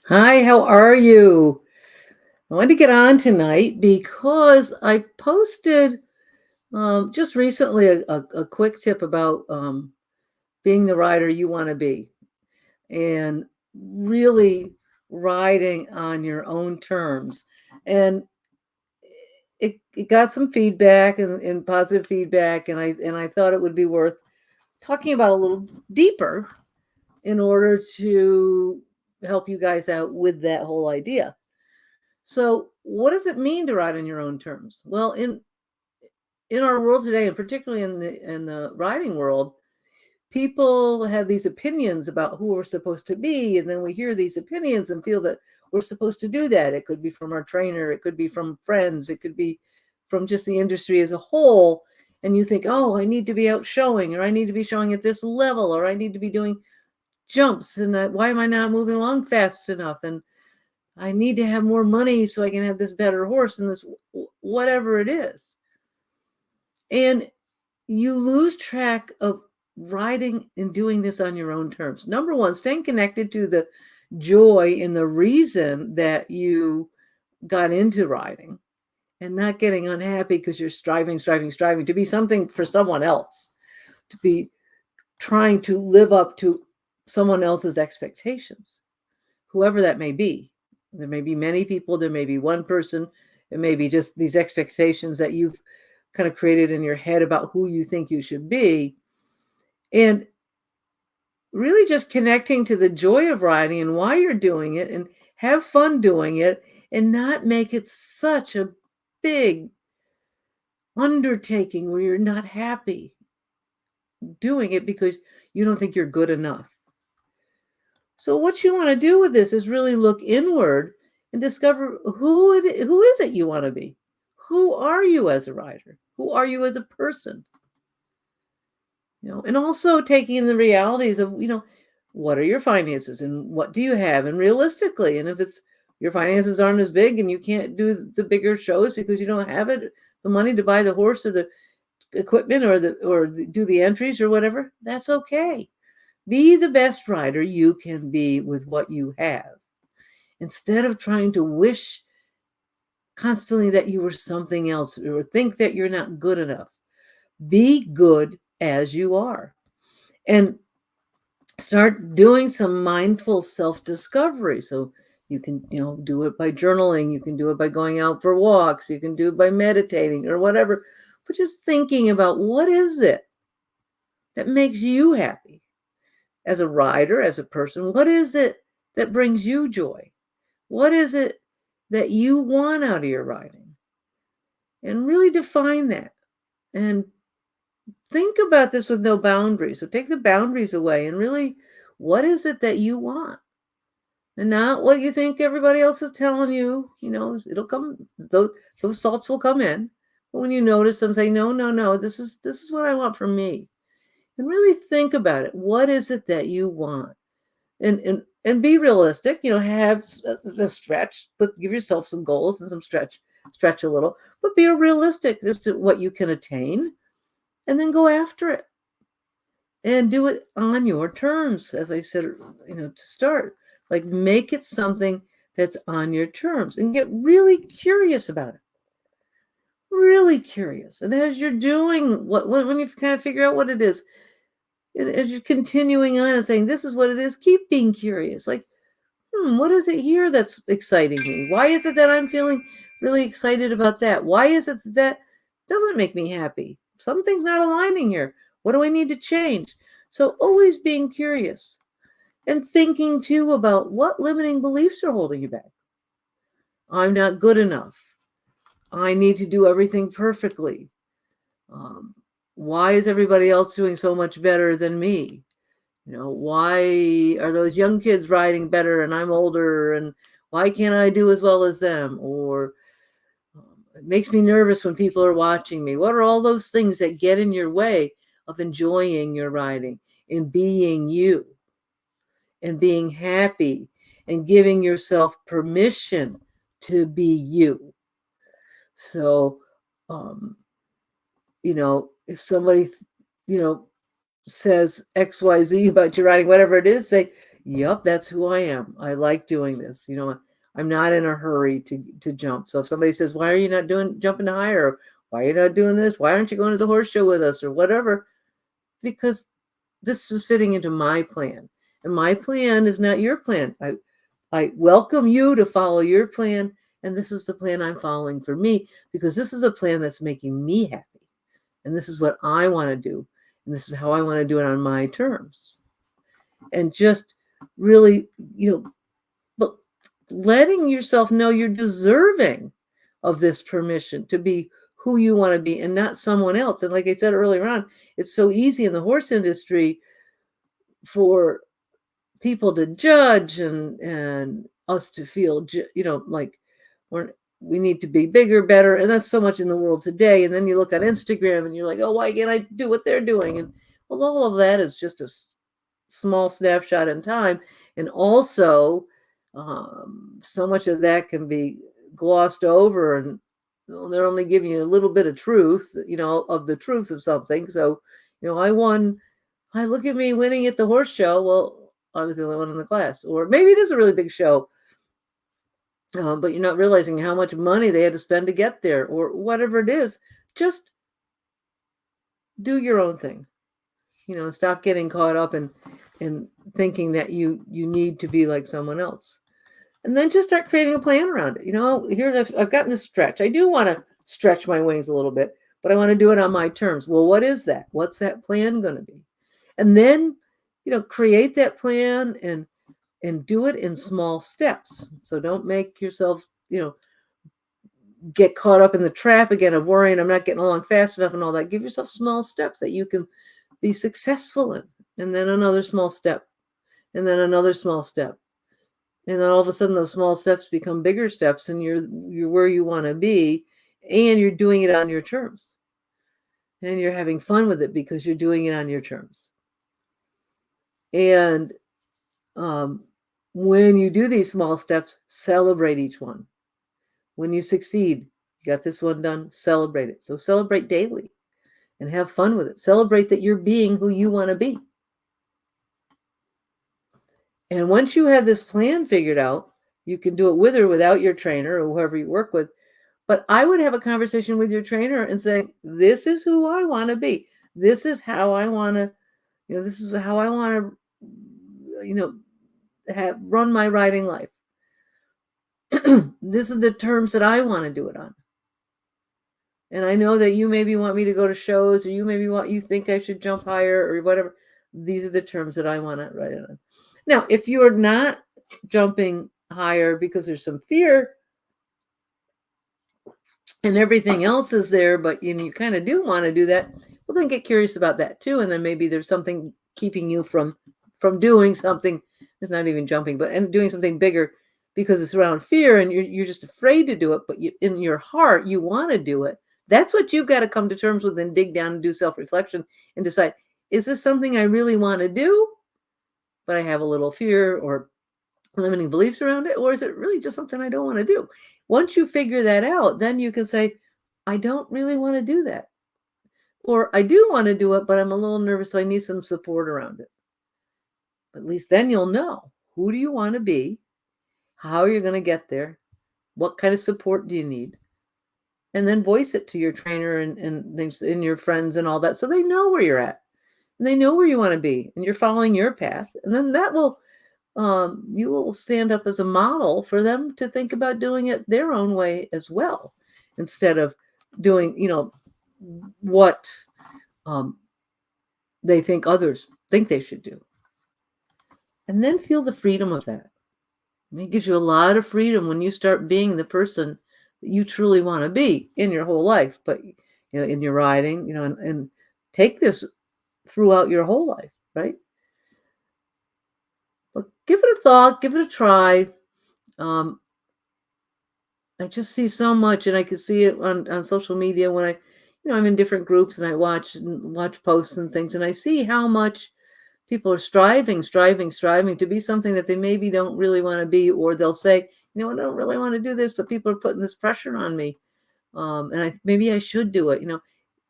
Hi, how are you? I wanted to get on tonight because I posted just recently a quick tip about being the rider you want to be and really riding on your own terms. And it got some feedback and positive feedback, and I thought it would be worth talking about a little deeper in order to help you guys out with that whole idea. So, what does it mean to ride on your own terms? Well, in our world today, and particularly in the riding world, people have these opinions about who we're supposed to be, and then we hear these opinions and feel that we're supposed to do that. It could be from our trainer, it could be from friends, it could be from just the industry as a whole. And you think, oh, I need to be out showing, or I need to be showing at this level, or I need to be doing jumps, and why am I not moving along fast enough? And I need to have more money so I can have this better horse and this whatever it is. And you lose track of riding and doing this on your own terms. Number one, staying connected to the joy and the reason that you got into riding and not getting unhappy because you're striving to be something for someone else, to be trying to live up to someone else's expectations, whoever that may be. There may be many people, there may be one person, it may be just these expectations that you've kind of created in your head about who you think you should be. And really just connecting to the joy of riding and why you're doing it and have fun doing it and not make it such a big undertaking where you're not happy doing it because you don't think you're good enough. So what you want to do with this is really look inward and discover who is it you want to be? Who are you as a rider? Who are you as a person? And also taking in the realities of, what are your finances and what do you have? And realistically, and if it's your finances aren't as big and you can't do the bigger shows because you don't have the money to buy the horse or the equipment or do the entries or whatever, that's okay. Be the best rider you can be with what you have. Instead of trying to wish constantly that you were something else or think that you're not good enough, be good as you are. And start doing some mindful self-discovery. So you can, do it by journaling, you can do it by going out for walks, you can do it by meditating or whatever, but just thinking about what is it that makes you happy as a rider, as a person. What is it that brings you joy? What is it that you want out of your riding? And really define that. And think about this with no boundaries. So take the boundaries away and really, what is it that you want? And not what you think everybody else is telling you. It'll come, those thoughts will come in. But when you notice them, say, no, no, no, this is what I want for me. And really think about it. What is it that you want? And be realistic, have a stretch, but give yourself some goals and some stretch a little, but be realistic as to what you can attain and then go after it and do it on your terms. As I said, to start, like make it something that's on your terms and get really curious about it. Really curious. And as you're doing when you kind of figure out what it is, and as you're continuing on and saying, this is what it is, keep being curious. Like, what is it here that's exciting me? Why is it that I'm feeling really excited about that? Why is it that doesn't make me happy? Something's not aligning here. What do I need to change? So always being curious and thinking too about what limiting beliefs are holding you back. I'm not good enough. I need to do everything perfectly. Um, why is everybody else doing so much better than me? Why are those young kids riding better and I'm older, and why can't I do as well as them? Or it makes me nervous when people are watching me. What are all those things that get in your way of enjoying your riding and being you and being happy and giving yourself permission to be you? So, if somebody, says XYZ about your riding, whatever it is, say, Yep, that's who I am. I like doing this. I'm not in a hurry to jump. So if somebody says, "Why are you not doing jumping higher? Or why are you not doing this? Why aren't you going to the horse show with us or whatever?" Because this is fitting into my plan. And my plan is not your plan. I welcome you to follow your plan, and this is the plan I'm following for me because this is the plan that's making me happy. And this is what I want to do. And this is how I want to do it on my terms. And just really, but letting yourself know you're deserving of this permission to be who you want to be and not someone else. And like I said earlier on, it's so easy in the horse industry for people to judge and us to feel, like we need to be bigger, better. And that's so much in the world today. And then you look on Instagram and you're like, oh, why can't I do what they're doing? And well, all of that is just a small snapshot in time. And also, so much of that can be glossed over, and they're only giving you a little bit of truth, of the truth of something. So, I won. I look at me winning at the horse show. Well, I was the only one in the class, or maybe it is a really big show, but you're not realizing how much money they had to spend to get there, or whatever it is. Just do your own thing. Stop getting caught up in thinking that you need to be like someone else. And then just start creating a plan around it. Here I've gotten this stretch. I do want to stretch my wings a little bit, but I want to do it on my terms. Well, what is that? What's that plan going to be? And then, create that plan and do it in small steps. So don't make yourself, get caught up in the trap again of worrying I'm not getting along fast enough and all that. Give yourself small steps that you can be successful in. And then another small step. And then another small step. And then all of a sudden those small steps become bigger steps and you're where you want to be, and you're doing it on your terms. And you're having fun with it because you're doing it on your terms. And when you do these small steps, celebrate each one. When you succeed, you got this one done, celebrate it. So celebrate daily and have fun with it. Celebrate that you're being who you want to be. And once you have this plan figured out, you can do it with or without your trainer or whoever you work with. But I would have a conversation with your trainer and say, this is who I want to be. This is how I want to, this is how I want to, run my riding life. This is the terms that I want to do it on. And I know that you maybe want me to go to shows, or you think I should jump higher or whatever. These are the terms that I want to ride it on. Now, if you're not jumping higher because there's some fear and everything else is there, but you kind of do want to do that, well, then get curious about that too. And then maybe there's something keeping you from doing something. It's not even jumping, but doing something bigger because it's around fear and you're just afraid to do it. But in your heart, you want to do it. That's what you've got to come to terms with and dig down and do self-reflection and decide, is this something I really want to do, but I have a little fear or limiting beliefs around it? Or is it really just something I don't want to do? Once you figure that out, then you can say, I don't really want to do that. Or I do want to do it, but I'm a little nervous, so I need some support around it. But at least then you'll know, who do you want to be? How are you going to get there? What kind of support do you need? And then voice it to your trainer and things, and your friends and all that, so they know where you're at. And they know where you want to be, and you're following your path. And then that will, you will stand up as a model for them to think about doing it their own way as well, instead of doing, what they think others think they should do. And then feel the freedom of that. It gives you a lot of freedom when you start being the person that you truly want to be in your whole life, but in your riding, and take this throughout your whole life, right? But give it a thought, give it a try. I just see so much, and I can see it on social media when I'm in different groups and I watch posts and things, and I see how much people are striving to be something that they maybe don't really want to be, or they'll say, I don't really want to do this, but people are putting this pressure on me, and maybe I should do it.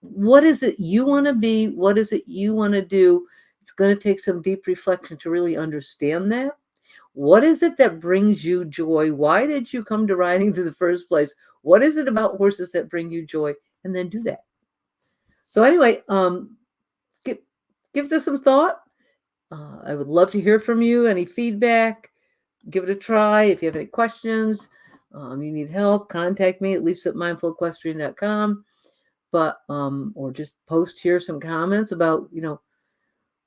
What is it you want to be? What is it you want to do? It's going to take some deep reflection to really understand that. What is it that brings you joy? Why did you come to riding in the first place? What is it about horses that bring you joy? And then do that. So anyway, give this some thought. I would love to hear from you. Any feedback? Give it a try. If you have any questions, you need help, contact me at lisa@mindfulequestrian.com. But or just post here some comments about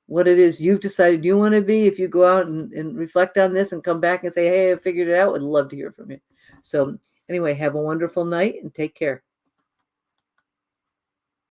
what it is you've decided you want to be. If you go out and reflect on this and come back and say, hey, I figured it out, I'd love to hear from you. So anyway, have a wonderful night and take care.